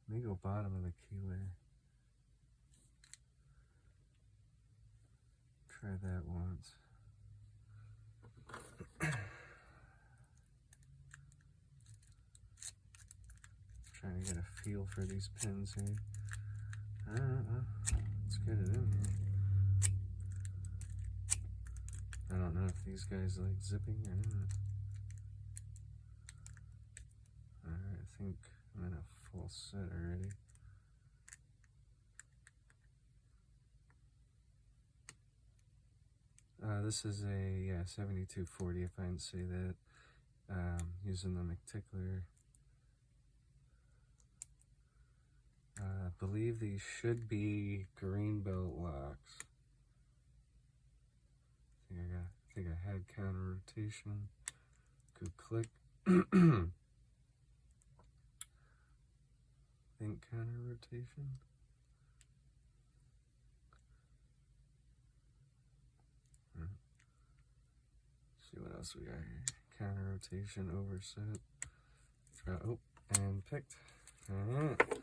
Let me go bottom of the keyway. Try that once. Trying to get a feel for these pins here. Let's get it in here. I don't know if these guys like zipping or not. Alright, I think I'm in a full set already. This is a 7240 if I didn't say that. Using the McTickler. I believe these should be green belt locks. I think I had counter rotation. Good click. Think counter rotation. See what else we got here. Counter rotation, overset. Oh, and picked. Alright.